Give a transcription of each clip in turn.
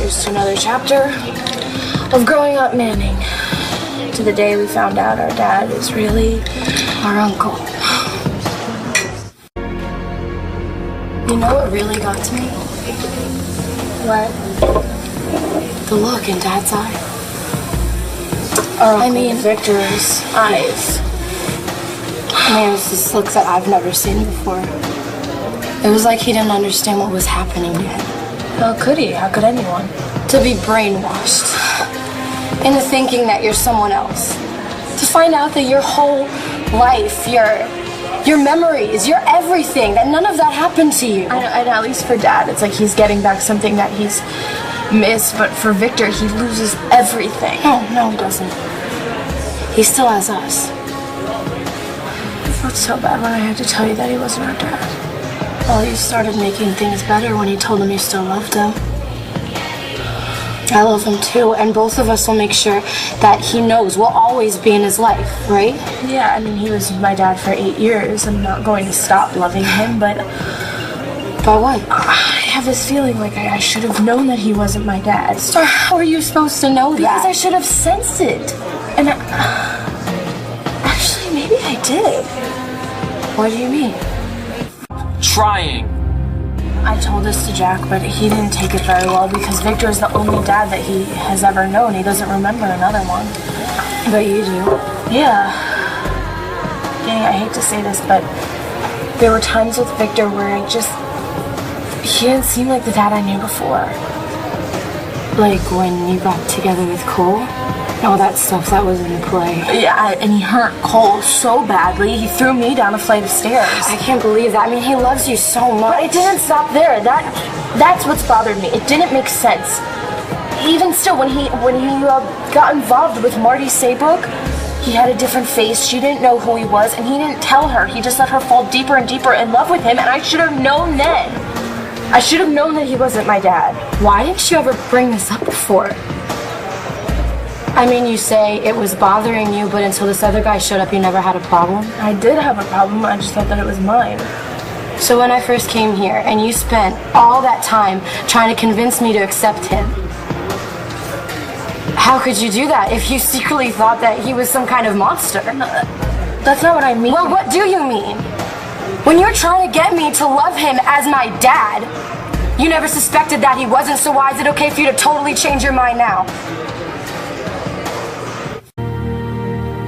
Here's to another chapter of growing up Manning. To the day we found out our dad is really our uncle. You know what really got to me? What? The look in Dad's eye. I mean, Victor's eyes. Man, it's this look that I've never seen before. It was like he didn't understand what was happening yet. How could he? How could anyone? To be brainwashed into thinking that you're someone else. To find out that your whole life, your memories, your everything, that none of that happened to you. And at least for Dad, it's like he's getting back something that he's missed, but for Victor, he loses everything. No, he doesn't. He still has us. I felt so bad when I had to tell you that he wasn't our dad. Well, you started making things better when you told him you still loved him. I love him too, and both of us will make sure that he knows we'll always be in his life, right? Yeah, I mean, he was my dad for 8 years. I'm not going to stop loving him, but... But what? I have this feeling like I should have known that he wasn't my dad. Starr, how are you supposed to know that? Because I should have sensed it. And actually, maybe I did. What do you mean? Trying. I told this to Jack, but he didn't take it very well because Victor is the only dad that he has ever known. He doesn't remember another one. But you do. Yeah. Dang, I hate to say this, but there were times with Victor where he didn't seem like the dad I knew before. Like when you got together with Cole? All that stuff that was in play. Yeah, and he hurt Cole so badly, he threw me down a flight of stairs. I can't believe that. I mean, he loves you so much. But it didn't stop there. That's what's bothered me. It didn't make sense. Even still, when he got involved with Marty Saybrook, he had a different face. She didn't know who he was, and he didn't tell her. He just let her fall deeper and deeper in love with him, and I should have known then. I should have known that he wasn't my dad. Why didn't you ever bring this up before? I mean, you say it was bothering you, but until this other guy showed up, you never had a problem? I did have a problem. I just thought that it was mine. So when I first came here, and you spent all that time trying to convince me to accept him, how could you do that if you secretly thought that he was some kind of monster? No, that's not what I mean. Well, what do you mean? When you're trying to get me to love him as my dad, you never suspected that he wasn't, so why is it okay for you to totally change your mind now?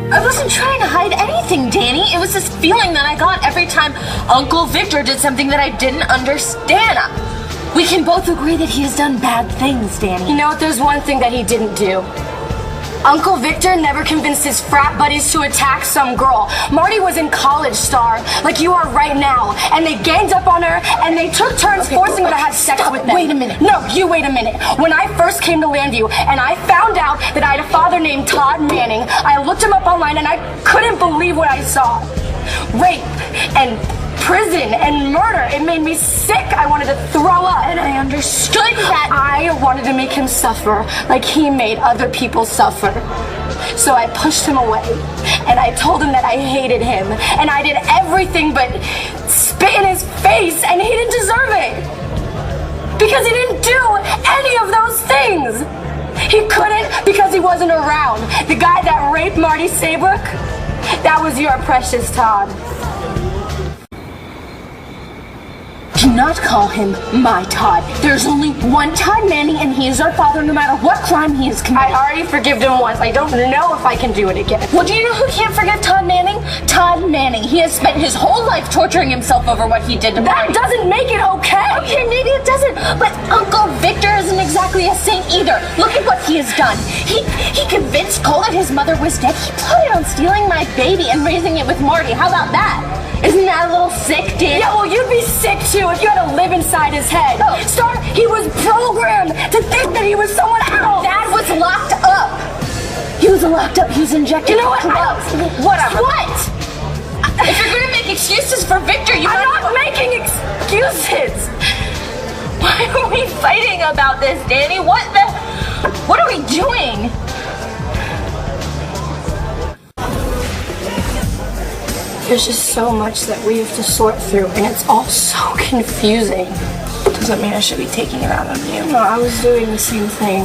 I wasn't trying to hide anything, Danny. It was this feeling that I got every time Uncle Victor did something that I didn't understand. We can both agree that he has done bad things, Danny. You know what? There's one thing that he didn't do. Uncle Victor never convinced his frat buddies to attack some girl. Marty was in college, Starr, like you are right now, and they ganged up on her, and they took turns forcing her to have sex with them. Wait a minute. No, you wait a minute. When I first came to Landview, and I found out that I had a father named Todd Manning, I looked him up online, and I couldn't believe what I saw. Rape, and prison, and murder. It made me sick. I wanted to throw up. And I understood that. I wanted to make him suffer like he made other people suffer. So I pushed him away, and I told him that I hated him, and I did everything but spit in his face, and he didn't deserve it. Because he didn't do any of those things. He couldn't because he wasn't around. The guy that raped Marty Saybrook, that was your precious Todd. Do not call him my Todd. There's only one Todd Manning, and he is our father no matter what crime he has committed. I already forgave him once. I don't know if I can do it again. Well, do you know who can't forget Todd Manning? Todd Manning. He has spent his whole life torturing himself over what he did to That Marty. doesn't make it okay. Okay, maybe it doesn't, but Uncle Victor isn't exactly a saint either. Look at what he has done. He convinced Cole that his mother was dead. He plotted on stealing my baby and raising it with Marty. How about that? Isn't that a little sick, Dan? Yeah, well, you'd be sick too if you had to live inside his head. Oh. Starr, he was programmed to think that he was someone else. Dad was locked up. He was locked up. He was injected. You know what? Whatever. What? If you're gonna make excuses for Victor, I'm not making excuses. Why are we fighting about this, Danny? What are we doing? There's just so much that we have to sort through, and it's all so confusing. Doesn't mean I should be taking it out on you. No, I was doing the same thing.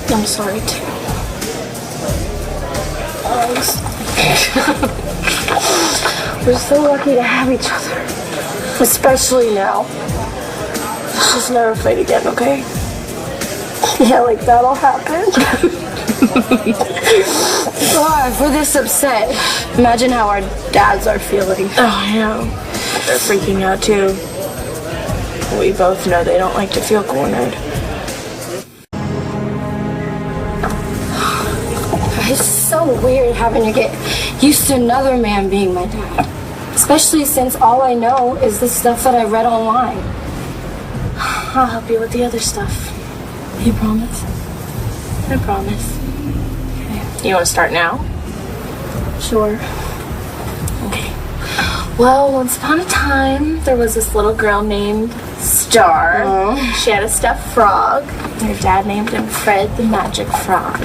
I'm sorry, too. We're so lucky to have each other. Especially now. Let's just never fight again, okay? Yeah, like that'll happen. God, if we're this upset, imagine how our dads are feeling. Oh, I know. They're freaking out, too. We both know they don't like to feel cornered. It's so weird having to get used to another man being my dad. Especially since all I know is the stuff that I read online. I'll help you with the other stuff. You promise? I promise. Okay. You want to start now? Sure. Okay. Well, once upon a time, there was this little girl named Starr. She had a stuffed frog. Her dad named him Fred the Magic Frog.